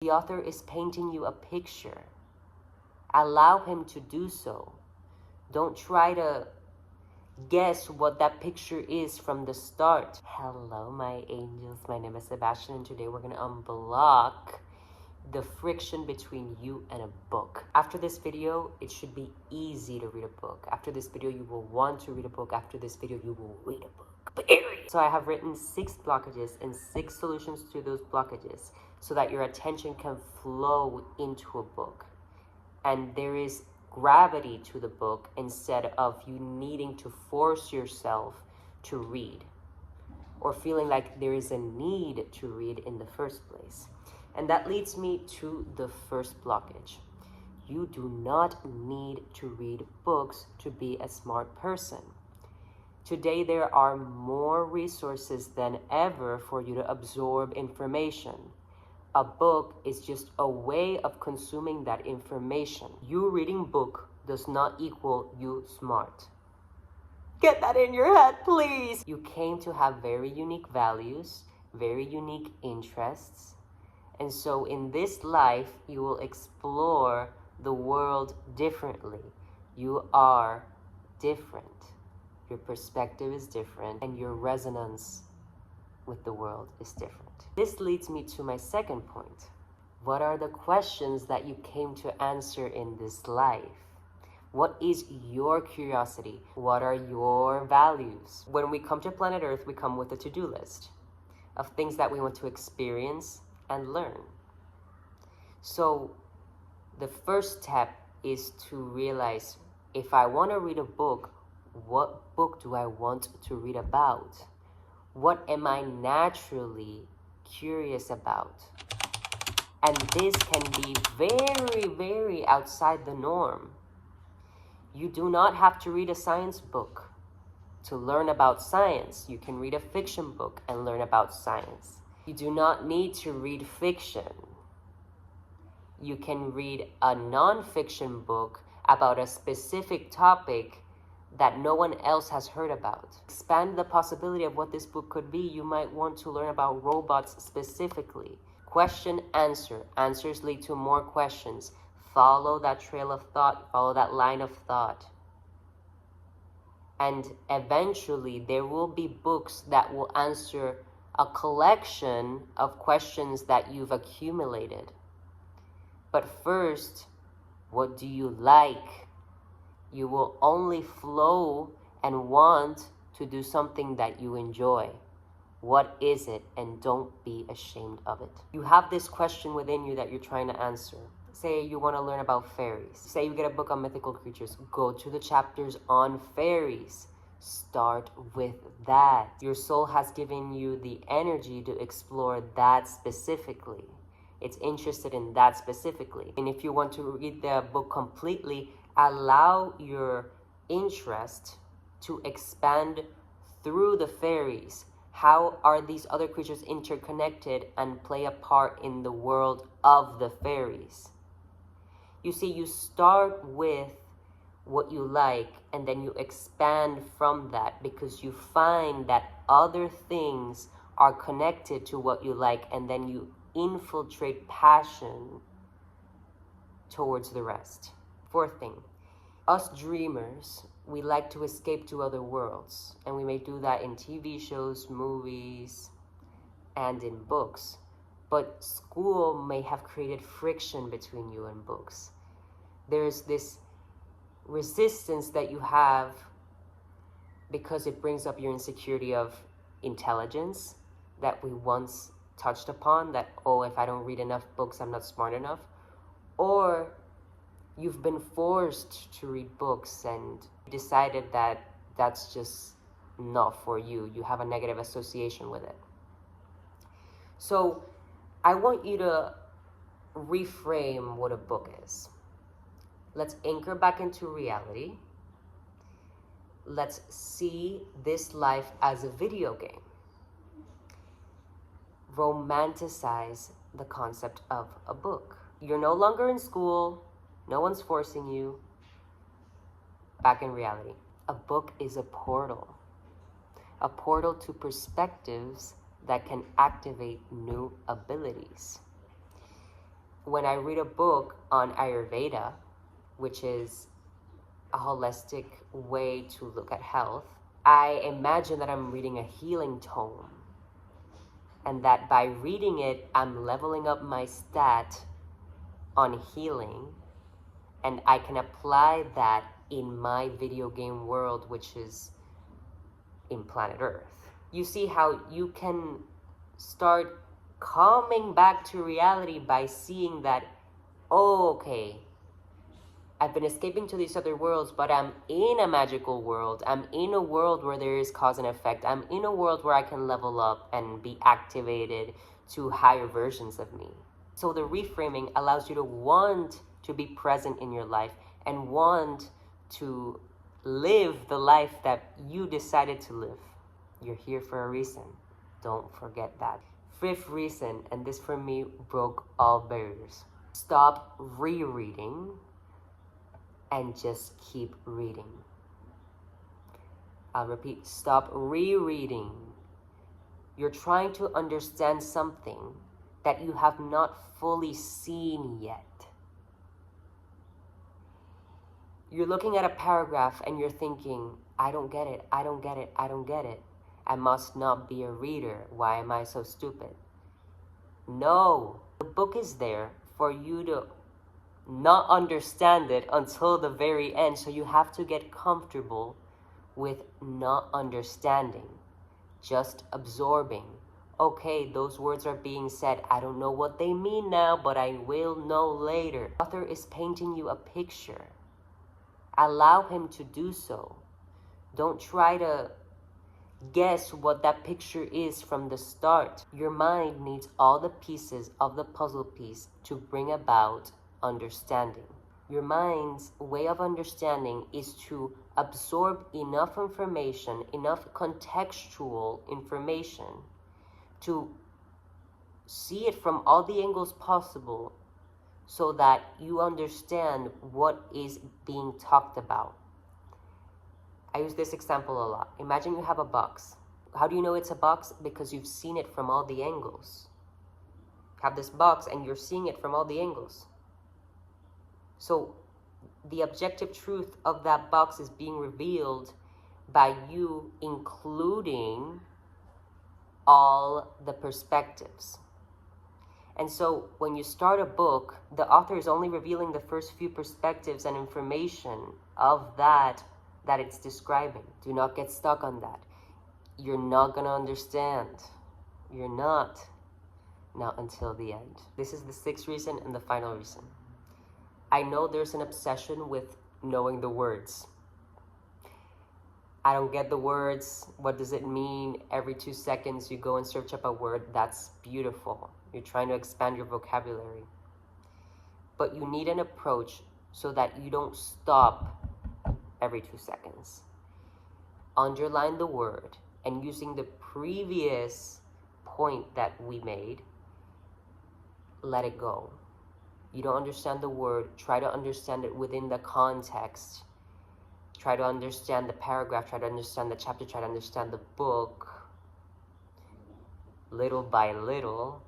the author is painting you a picture, allow him to do so. Don't try to guess what that picture is from the start. Hello, my angels. My name is Sebastian, and today we're going to unblock the friction between you and a book. After this video, it should be easy to read a book. After this video, you will want to read a book. After this video, you will read a book. Period. So I have written 6 blockages and 6 solutions to those blockages so that your attention can flow into a book. And there is gravity to the book instead of you needing to force yourself to read or feeling like there is a need to read in the first place. And that leads me to the first blockage. You do not need to read books to be a smart person. Today, there are more resources than ever for you to absorb information. A book is just a way of consuming that information. You reading book does not equal you smart. Get that in your head, please. You came to have very unique values, very unique interests. And so in this life, you will explore the world differently. You are different. Your perspective is different, and your resonance with the world is different. This leads me to my second point. What are the questions that you came to answer in this life? What is your curiosity? What are your values? When we come to planet Earth, we come with a to-do list of things that we want to experience and learn. So the first step is to realize, if I want to read a book, what book do I want to read about? What am I naturally curious about? And this can be very, very outside the norm. You do not have to read a science book to learn about science. You can read a fiction book and learn about science. You do not need to read fiction. You can read a non-fiction book about a specific topic that no one else has heard about. Expand the possibility of what this book could be. You might want to learn about robots specifically. Question, answer. Answers lead to more questions. Follow that trail of thought. Follow that line of thought. And eventually there will be books that will answer a collection of questions that you've accumulated. But first, what do you like? You will only flow and want to do something that you enjoy. What is it? And don't be ashamed of it. You have this question within you that you're trying to answer. Say you want to learn about fairies. Say you get a book on mythical creatures. Go to the chapters on fairies. Start with that. Your soul has given you the energy to explore that specifically. It's interested in that specifically. And if you want to read the book completely, allow your interest to expand through the fairies. How are these other creatures interconnected and play a part in the world of the fairies? You see, you start with what you like and then you expand from that because you find that other things are connected to what you like, and then you infiltrate passion towards the rest. Fourth thing, us dreamers, we like to escape to other worlds, and we may do that in TV shows, movies, and in books. But school may have created friction between you and books. There's this resistance that you have because it brings up your insecurity of intelligence that we once touched upon, that, oh, if I don't read enough books, I'm not smart enough. Or you've been forced to read books and decided that that's just not for you. You have a negative association with it. So I want you to reframe what a book is. Let's anchor back into reality. Let's see this life as a video game. Romanticize the concept of a book. You're no longer in school. No one's forcing you. Back in reality. A book is a portal to perspectives that can activate new abilities. when I read a book on Ayurveda, which is a holistic way to look at health, I imagine that I'm reading a healing tome, and that by reading it, I'm leveling up my stat on healing, and I can apply that in my video game world, which is in planet Earth. You see how you can start coming back to reality by seeing that, oh, okay, I've been escaping to these other worlds, but I'm in a magical world. I'm in a world where there is cause and effect. I'm in a world where I can level up and be activated to higher versions of me. So the reframing allows you to want to be present in your life and want to live the life that you decided to live. You're here for a reason. Don't forget that. Fifth reason, and this for me broke all barriers. Stop rereading and just keep reading. I'll repeat, stop rereading. You're trying to understand something that you have not fully seen yet. You're looking at a paragraph and you're thinking, I don't get it, I don't get it, I don't get it. I must not be a reader. Why am I so stupid? No, the book is there for you to not understand it until the very end. So you have to get comfortable with not understanding, just absorbing. Okay, those words are being said. I don't know what they mean now, but I will know later. The author is painting you a picture. Allow him to do so. Don't try to guess what that picture is from the start. Your mind needs all the pieces of the puzzle piece to bring about understanding. Your mind's way of understanding is to absorb enough information, enough contextual information to see it from all the angles possible so that you understand what is being talked about. I use this example a lot. Imagine you have a box. How do you know it's a box? Because you've seen it from all the angles. You have this box and you're seeing it from all the angles. So the objective truth of that box is being revealed by you including all the perspectives. And so when you start a book, the author is only revealing the first few perspectives and information of that it's describing. Do not get stuck on that. You're not gonna understand. You're not until the end. This is the sixth reason and the final reason. I know there's an obsession with knowing the words. I don't get the words. What does it mean? Every 2 seconds you go and search up a word. That's beautiful. You're trying to expand your vocabulary. But you need an approach so that you don't stop every 2 seconds. Underline the word, and using the previous point that we made, let it go. You don't understand the word, try to understand it within the context. Try to understand the paragraph, try to understand the chapter, try to understand the book, little by little,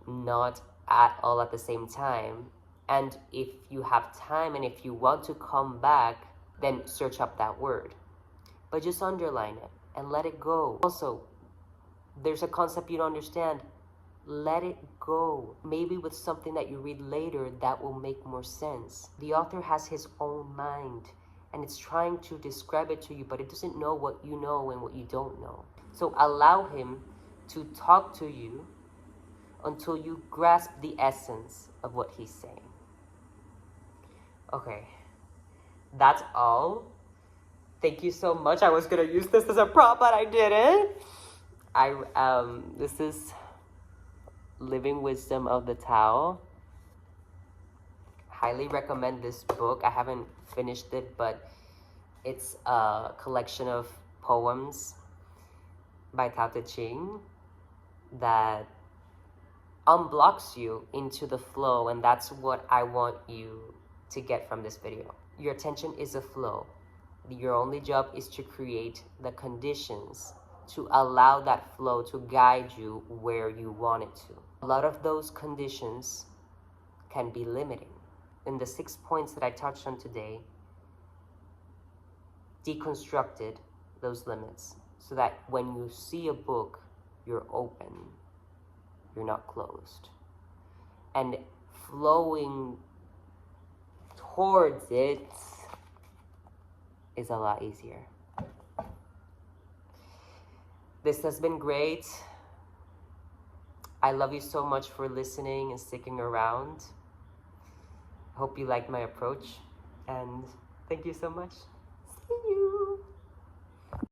not at all at the same time. And if you have time and if you want to come back, then search up that word. But just underline it and let it go. Also, there's a concept you don't understand. Let it go. Maybe with something that you read later that will make more sense. The author has his own mind and it's trying to describe it to you, but it doesn't know what you know and what you don't know. So allow him to talk to you until you grasp the essence of what he's saying. Okay, that's all. Thank you so much. I was gonna use this as a prop, but I didn't. This is Living Wisdom of the Tao. Highly recommend this book. I haven't finished it, but it's a collection of poems by Tao Te Ching that unblocks you into the flow, and that's what I want you to get from this video. Your attention is a flow. Your only job is to create the conditions to allow that flow to guide you where you want it to. A lot of those conditions can be limiting. In the 6 points that I touched on today, deconstructed those limits so that when you see a book, you're open, you're not closed. And flowing towards it is a lot easier. This has been great. I love you so much for listening and sticking around. Hope you liked my approach, and thank you so much. See you.